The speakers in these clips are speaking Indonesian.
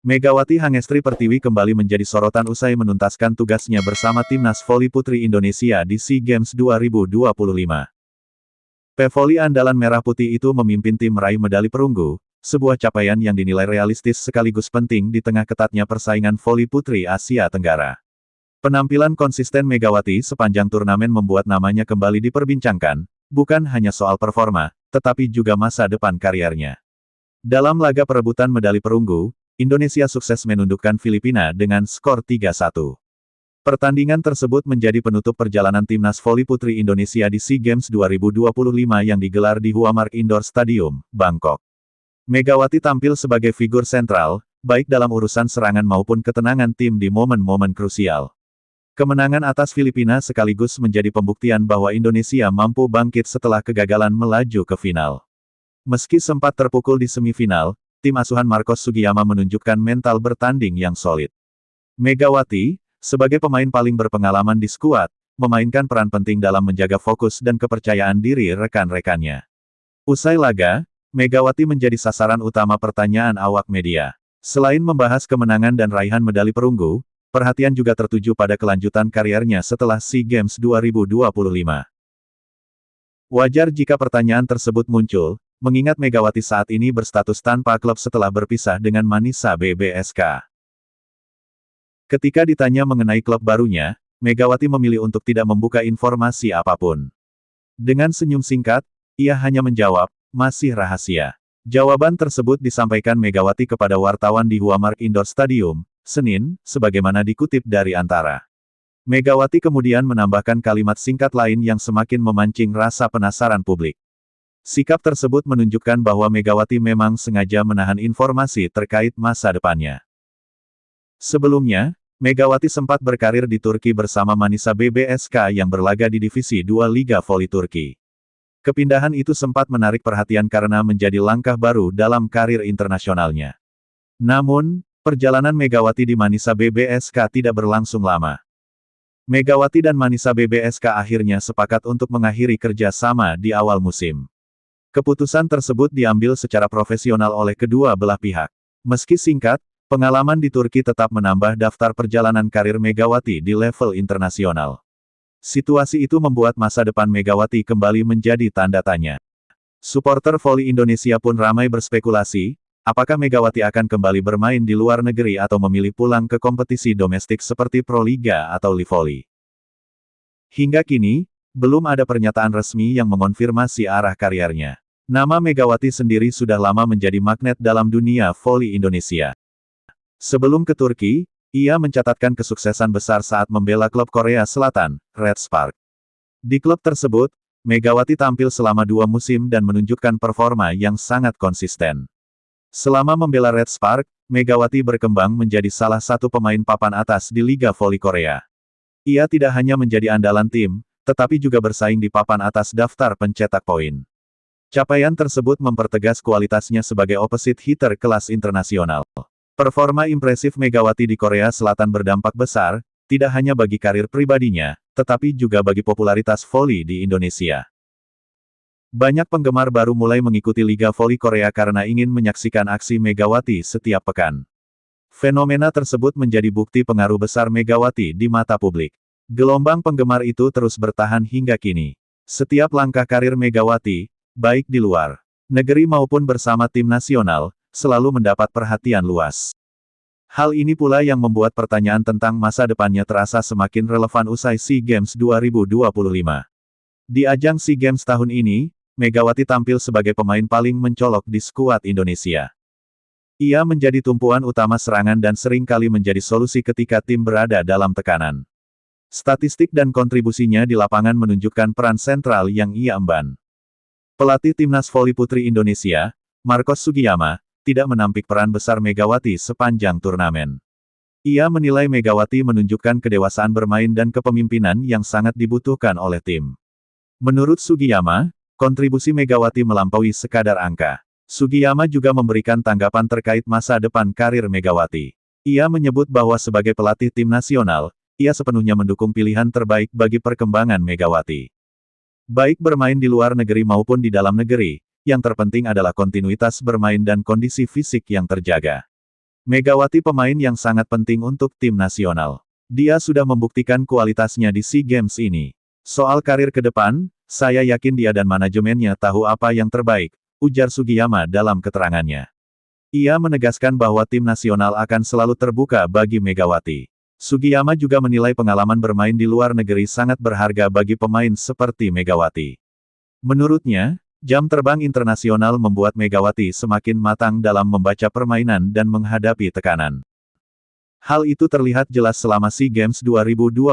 Megawati Hangestri Pertiwi kembali menjadi sorotan usai menuntaskan tugasnya bersama Timnas Voli Putri Indonesia di SEA Games 2025. Pevoli andalan merah putih itu memimpin tim meraih medali perunggu, sebuah capaian yang dinilai realistis sekaligus penting di tengah ketatnya persaingan voli putri Asia Tenggara. Penampilan konsisten Megawati sepanjang turnamen membuat namanya kembali diperbincangkan, bukan hanya soal performa, tetapi juga masa depan kariernya. Dalam laga perebutan medali perunggu, Indonesia sukses menundukkan Filipina dengan skor 3-1. Pertandingan tersebut menjadi penutup perjalanan Timnas Voli Putri Indonesia di SEA Games 2025 yang digelar di Huamark Indoor Stadium, Bangkok. Megawati tampil sebagai figur sentral, baik dalam urusan serangan maupun ketenangan tim di momen-momen krusial. Kemenangan atas Filipina sekaligus menjadi pembuktian bahwa Indonesia mampu bangkit setelah kegagalan melaju ke final. Meski sempat terpukul di semifinal, tim asuhan Marcos Sugiyama menunjukkan mental bertanding yang solid. Megawati, sebagai pemain paling berpengalaman di skuad, memainkan peran penting dalam menjaga fokus dan kepercayaan diri rekan-rekannya. Usai laga, Megawati menjadi sasaran utama pertanyaan awak media. Selain membahas kemenangan dan raihan medali perunggu, perhatian juga tertuju pada kelanjutan kariernya setelah SEA Games 2025. Wajar jika pertanyaan tersebut muncul, mengingat Megawati saat ini berstatus tanpa klub setelah berpisah dengan Manisa BBSK. Ketika ditanya mengenai klub barunya, Megawati memilih untuk tidak membuka informasi apapun. Dengan senyum singkat, ia hanya menjawab, masih rahasia. Jawaban tersebut disampaikan Megawati kepada wartawan di Huamark Indoor Stadium, Senin, sebagaimana dikutip dari Antara. Megawati kemudian menambahkan kalimat singkat lain yang semakin memancing rasa penasaran publik. Sikap tersebut menunjukkan bahwa Megawati memang sengaja menahan informasi terkait masa depannya. Sebelumnya, Megawati sempat berkarir di Turki bersama Manisa BBSK yang berlaga di Divisi 2 Liga Voli Turki. Kepindahan itu sempat menarik perhatian karena menjadi langkah baru dalam karir internasionalnya. Namun, perjalanan Megawati di Manisa BBSK tidak berlangsung lama. Megawati dan Manisa BBSK akhirnya sepakat untuk mengakhiri kerja sama di awal musim. Keputusan tersebut diambil secara profesional oleh kedua belah pihak. Meski singkat, pengalaman di Turki tetap menambah daftar perjalanan karir Megawati di level internasional. Situasi itu membuat masa depan Megawati kembali menjadi tanda tanya. Suporter voli Indonesia pun ramai berspekulasi, apakah Megawati akan kembali bermain di luar negeri atau memilih pulang ke kompetisi domestik seperti Proliga atau Livoli. Hingga kini, belum ada pernyataan resmi yang mengonfirmasi arah kariernya. Nama Megawati sendiri sudah lama menjadi magnet dalam dunia voli Indonesia. Sebelum ke Turki, ia mencatatkan kesuksesan besar saat membela klub Korea Selatan, Red Spark. Di klub tersebut, Megawati tampil selama 2 musim dan menunjukkan performa yang sangat konsisten. Selama membela Red Spark, Megawati berkembang menjadi salah satu pemain papan atas di Liga Voli Korea. Ia tidak hanya menjadi andalan tim, tetapi juga bersaing di papan atas daftar pencetak poin. Capaian tersebut mempertegas kualitasnya sebagai opposite hitter kelas internasional. Performa impresif Megawati di Korea Selatan berdampak besar, tidak hanya bagi karir pribadinya, tetapi juga bagi popularitas voli di Indonesia. Banyak penggemar baru mulai mengikuti Liga Voli Korea karena ingin menyaksikan aksi Megawati setiap pekan. Fenomena tersebut menjadi bukti pengaruh besar Megawati di mata publik. Gelombang penggemar itu terus bertahan hingga kini. Setiap langkah karir Megawati, baik di luar negeri maupun bersama tim nasional, selalu mendapat perhatian luas. Hal ini pula yang membuat pertanyaan tentang masa depannya terasa semakin relevan usai SEA Games 2025. Di ajang SEA Games tahun ini, Megawati tampil sebagai pemain paling mencolok di skuad Indonesia. Ia menjadi tumpuan utama serangan dan sering kali menjadi solusi ketika tim berada dalam tekanan. Statistik dan kontribusinya di lapangan menunjukkan peran sentral yang ia emban. Pelatih Timnas Voli Putri Indonesia, Marcos Sugiyama, tidak menampik peran besar Megawati sepanjang turnamen. Ia menilai Megawati menunjukkan kedewasaan bermain dan kepemimpinan yang sangat dibutuhkan oleh tim. Menurut Sugiyama, kontribusi Megawati melampaui sekadar angka. Sugiyama juga memberikan tanggapan terkait masa depan karir Megawati. Ia menyebut bahwa sebagai pelatih tim nasional, ia sepenuhnya mendukung pilihan terbaik bagi perkembangan Megawati. Baik bermain di luar negeri maupun di dalam negeri, yang terpenting adalah kontinuitas bermain dan kondisi fisik yang terjaga. Megawati pemain yang sangat penting untuk tim nasional. Dia sudah membuktikan kualitasnya di SEA Games ini. Soal karir ke depan, saya yakin dia dan manajemennya tahu apa yang terbaik, ujar Sugiyama dalam keterangannya. Ia menegaskan bahwa tim nasional akan selalu terbuka bagi Megawati. Sugiyama juga menilai pengalaman bermain di luar negeri sangat berharga bagi pemain seperti Megawati. Menurutnya, jam terbang internasional membuat Megawati semakin matang dalam membaca permainan dan menghadapi tekanan. Hal itu terlihat jelas selama SEA Games 2025.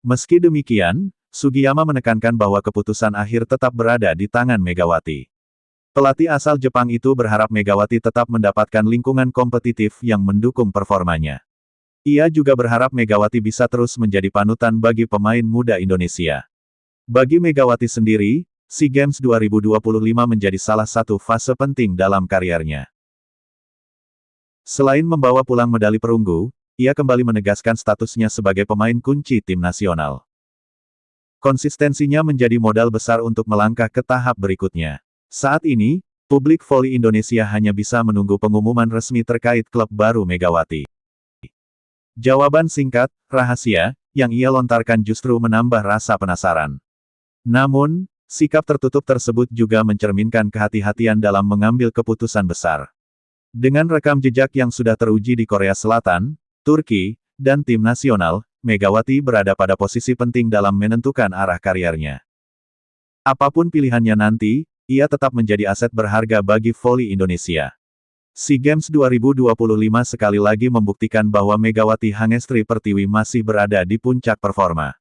Meski demikian, Sugiyama menekankan bahwa keputusan akhir tetap berada di tangan Megawati. Pelatih asal Jepang itu berharap Megawati tetap mendapatkan lingkungan kompetitif yang mendukung performanya. Ia juga berharap Megawati bisa terus menjadi panutan bagi pemain muda Indonesia. Bagi Megawati sendiri, SEA Games 2025 menjadi salah satu fase penting dalam kariernya. Selain membawa pulang medali perunggu, ia kembali menegaskan statusnya sebagai pemain kunci tim nasional. Konsistensinya menjadi modal besar untuk melangkah ke tahap berikutnya. Saat ini, publik voli Indonesia hanya bisa menunggu pengumuman resmi terkait klub baru Megawati. Jawaban singkat, rahasia, yang ia lontarkan justru menambah rasa penasaran. Namun, sikap tertutup tersebut juga mencerminkan kehati-hatian dalam mengambil keputusan besar. Dengan rekam jejak yang sudah teruji di Korea Selatan, Turki, dan tim nasional, Megawati berada pada posisi penting dalam menentukan arah kariernya. Apapun pilihannya nanti, ia tetap menjadi aset berharga bagi voli Indonesia. SEA Games 2025 sekali lagi membuktikan bahwa Megawati Hangestri Pertiwi masih berada di puncak performa.